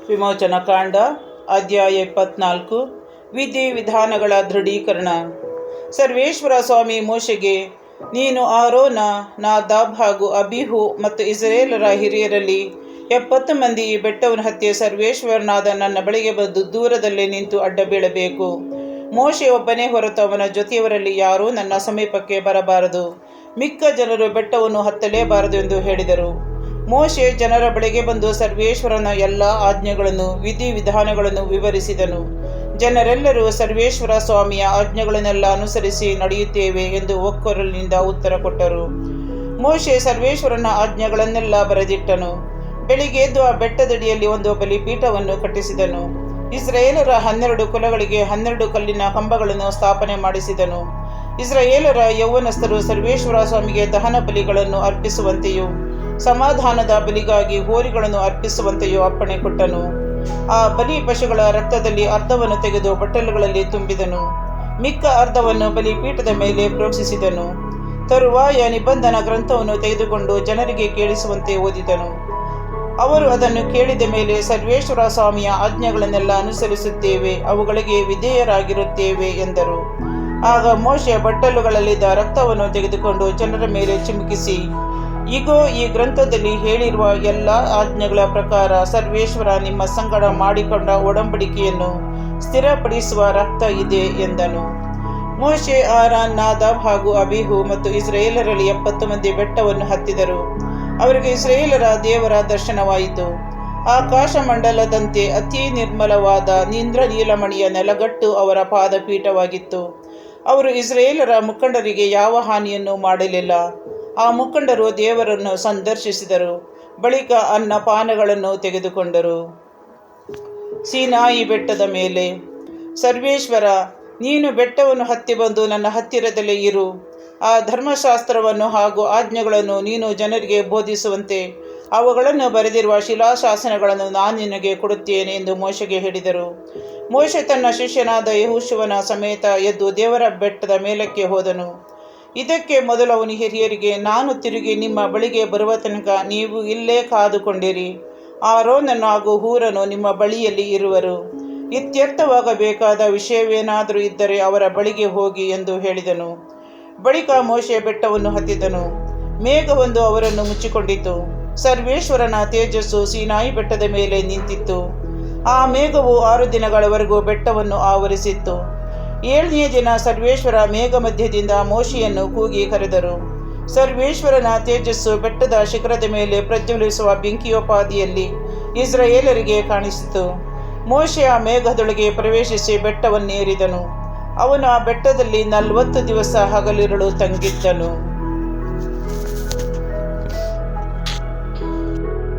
ವಿಮೋಚನ ಕಾಂಡ ಅಧ್ಯಾಯ 24 ವಿಧಿ ವಿಧಾನಗಳ ದೃಢೀಕರಣ. ಸರ್ವೇಶ್ವರ ಸ್ವಾಮಿ ಮೋಶೆಗೆ, ನೀನು ಆರೋನ, ನಾದಾಬ್ ಹಾಗೂ ಅಬಿಹು ಮತ್ತು ಇಸ್ರಾಯೇಲರ ಹಿರಿಯರಲ್ಲಿ 70 ಮಂದಿ ಈ ಬೆಟ್ಟವನ್ನು ಹತ್ತಿ ಸರ್ವೇಶ್ವರನಾದ ನನ್ನ ಬಳಿಗೆ ಬಂದು ದೂರದಲ್ಲೇ ನಿಂತು ಅಡ್ಡ ಬೀಳಬೇಕು. ಮೋಶೆ ಒಬ್ಬನೇ ಹೊರತು ಅವನ ಜೊತೆಯವರಲ್ಲಿ ಯಾರೂ ನನ್ನ ಸಮೀಪಕ್ಕೆ ಬರಬಾರದು. ಮಿಕ್ಕ ಜನರು ಬೆಟ್ಟವನ್ನು ಹತ್ತಲೇಬಾರದು ಎಂದು ಹೇಳಿದರು. ಮೋಶೆ ಜನರ ಬಳಿಗೆ ಬಂದು ಸರ್ವೇಶ್ವರನ ಎಲ್ಲ ಆಜ್ಞೆಗಳನ್ನು ವಿಧಿವಿಧಾನಗಳನ್ನು ವಿವರಿಸಿದನು. ಜನರೆಲ್ಲರೂ ಸರ್ವೇಶ್ವರ ಸ್ವಾಮಿಯ ಆಜ್ಞೆಗಳನ್ನೆಲ್ಲ ಅನುಸರಿಸಿ ನಡೆಯುತ್ತೇವೆ ಎಂದು ಒಕ್ಕೊರಲಿನಿಂದ ಉತ್ತರ ಕೊಟ್ಟರು. ಮೋಶೆ ಸರ್ವೇಶ್ವರನ ಆಜ್ಞೆಗಳನ್ನೆಲ್ಲ ಬರೆದಿಟ್ಟನು. ಬೆಳಿಗ್ಗೆ ಎದ್ದು ಆ ಬೆಟ್ಟದಡಿಯಲ್ಲಿ ಒಂದು ಬಲಿಪೀಠವನ್ನು ಕಟ್ಟಿಸಿದನು. ಇಸ್ರಾಯೇಲರ 12 ಕುಲಗಳಿಗೆ 12 ಕಲ್ಲಿನ ಕಂಬಗಳನ್ನು ಸ್ಥಾಪನೆ ಮಾಡಿಸಿದನು. ಇಸ್ರಾಯೇಲರ ಯೌವನಸ್ಥರು ಸರ್ವೇಶ್ವರ ಸ್ವಾಮಿಗೆ ದಹನ ಬಲಿಗಳನ್ನು ಅರ್ಪಿಸುವಂತೆಯೂ ಸಮಾಧಾನದ ಬಲಿಗಾಗಿ ಹೋರಿಗಳನ್ನು ಅರ್ಪಿಸುವಂತೆಯೂ ಅಪ್ಪಣೆ ಕೊಟ್ಟನು. ಆ ಬಲಿ ಪಶುಗಳ ರಕ್ತದಲ್ಲಿ ಅರ್ಧವನ್ನು ತೆಗೆದು ಬಟ್ಟಲುಗಳಲ್ಲಿ ತುಂಬಿದನು. ಮಿಕ್ಕ ಅರ್ಧವನ್ನು ಬಲಿಪೀಠದ ಮೇಲೆ ಪ್ರೋಕ್ಷಿಸಿದನು. ತರುವಾಯ ನಿಬಂಧನ ಗ್ರಂಥವನ್ನು ತೆಗೆದುಕೊಂಡು ಜನರಿಗೆ ಕೇಳಿಸುವಂತೆ ಓದಿದನು. ಅವರು ಅದನ್ನು ಕೇಳಿದ ಮೇಲೆ ಸರ್ವೇಶ್ವರ ಸ್ವಾಮಿಯ ಆಜ್ಞೆಗಳನ್ನೆಲ್ಲ ಅನುಸರಿಸುತ್ತೇವೆ, ಅವುಗಳಿಗೆ ವಿಧೇಯರಾಗಿರುತ್ತೇವೆ ಎಂದರು. ಆಗ ಮೋಶೆ ಬಟ್ಟಲುಗಳಲ್ಲಿದ್ದ ರಕ್ತವನ್ನು ತೆಗೆದುಕೊಂಡು ಜನರ ಮೇಲೆ ಚಿಮುಕಿಸಿ, ಇಗೋ, ಈ ಗ್ರಂಥದಲ್ಲಿ ಹೇಳಿರುವ ಎಲ್ಲ ಆಜ್ಞೆಗಳ ಪ್ರಕಾರ ಸರ್ವೇಶ್ವರ ನಿಮ್ಮ ಸಂಗಡ ಮಾಡಿಕೊಂಡ ಒಡಂಬಡಿಕೆಯನ್ನು ಸ್ಥಿರಪಡಿಸುವ ರಕ್ತ ಇದೆ ಎಂದನು. ಮೋಶೆ, ಆರೋನ್, ನಾದಾಬ್ ಹಾಗೂ ಅಬಿಹು ಮತ್ತು ಇಸ್ರಾಯೇಲರಲ್ಲಿ 70 ಮಂದಿ ಬೆಟ್ಟವನ್ನು ಹತ್ತಿದರು. ಅವರಿಗೆ ಇಸ್ರಾಯೇಲರ ದೇವರ ದರ್ಶನವಾಯಿತು. ಆಕಾಶಮಂಡಲದಂತೆ ಅತಿ ನಿರ್ಮಲವಾದ ಇಂದ್ರನೀಲಮಣಿಯ ನೆಲಗಟ್ಟು ಅವರ ಪಾದಪೀಠವಾಗಿತ್ತು. ಅವರು ಇಸ್ರಾಯೇಲರ ಮುಖಂಡರಿಗೆ ಯಾವ ಹಾನಿಯನ್ನು ಮಾಡಲಿಲ್ಲ. ಆ ಮುಖಂಡರು ದೇವರನ್ನು ಸಂದರ್ಶಿಸಿದರು. ಬಳಿಕ ಅನ್ನಪಾನಗಳನ್ನು ತೆಗೆದುಕೊಂಡರು. ಸೀನಾಯಿ ಬೆಟ್ಟದ ಮೇಲೆ. ಸರ್ವೇಶ್ವರ, ನೀನು ಬೆಟ್ಟವನ್ನು ಹತ್ತಿ ಬಂದು ನನ್ನ ಹತ್ತಿರದಲ್ಲೇ ಇರು. ಆ ಧರ್ಮಶಾಸ್ತ್ರವನ್ನು ಹಾಗೂ ಆಜ್ಞೆಗಳನ್ನು ನೀನು ಜನರಿಗೆ ಬೋಧಿಸುವಂತೆ ಅವುಗಳನ್ನು ಬರೆದಿರುವ ಶಿಲಾಶಾಸನಗಳನ್ನು ನಾನು ನಿನಗೆ ಕೊಡುತ್ತೇನೆ ಎಂದು ಮೋಶೆಗೆ ಹೇಳಿದರು. ಮೋಶೆ ತನ್ನ ಶಿಷ್ಯನಾದ ಯೆಹೋಶುವನ ಸಮೇತ ಎದ್ದು ದೇವರ ಬೆಟ್ಟದ ಮೇಲಕ್ಕೆ ಹೋದನು. ಇದಕ್ಕೆ ಮೊದಲು ಅವನು ಹಿರಿಯರಿಗೆ, ನಾನು ತಿರುಗಿ ನಿಮ್ಮ ಬಳಿಗೆ ಬರುವ ತನಕ ನೀವು ಇಲ್ಲೇ ಕಾದುಕೊಂಡಿರಿ. ಆರೋನನು ಹಾಗೂ ಹೂರನು ನಿಮ್ಮ ಬಳಿಯಲ್ಲಿ ಇರುವರು. ಇತ್ಯರ್ಥವಾಗಬೇಕಾದ ವಿಷಯವೇನಾದರೂ ಇದ್ದರೆ ಅವರ ಬಳಿಗೆ ಹೋಗಿ ಎಂದು ಹೇಳಿದನು. ಬಳಿಕ ಮೋಶೆ ಬೆಟ್ಟವನ್ನು ಹತ್ತಿದನು. ಮೇಘವೊಂದು ಅವರನ್ನು ಮುಚ್ಚಿಕೊಂಡಿತು. ಸರ್ವೇಶ್ವರನ ತೇಜಸ್ಸು ಸೀನಾಯಿ ಬೆಟ್ಟದ ಮೇಲೆ ನಿಂತಿತ್ತು. ಆ ಮೇಘವು 6 ದಿನಗಳವರೆಗೂ ಬೆಟ್ಟವನ್ನು ಆವರಿಸಿತ್ತು. 7ನೇ ದಿನ ಸರ್ವೇಶ್ವರ ಮೇಘ ಮಧ್ಯದಿಂದ ಮೋಶೆಯನ್ನು ಕೂಗಿ ಕರೆದರು. ಸರ್ವೇಶ್ವರನ ತೇಜಸ್ಸು ಬೆಟ್ಟದ ಶಿಖರದ ಮೇಲೆ ಪ್ರಜ್ವಲಿಸುವ ಬೆಂಕಿಯೋಪಾದಿಯಲ್ಲಿ ಇಸ್ರಾಯೇಲರಿಗೆ ಕಾಣಿಸಿತು. ಮೋಶೆ ಆ ಮೇಘದೊಳಗೆ ಪ್ರವೇಶಿಸಿ ಬೆಟ್ಟವನ್ನೇರಿದನು. ಅವನು ಆ ಬೆಟ್ಟದಲ್ಲಿ 40 ದಿವಸ ಹಗಲಿರುಳು ತಂಗಿದ್ದನು.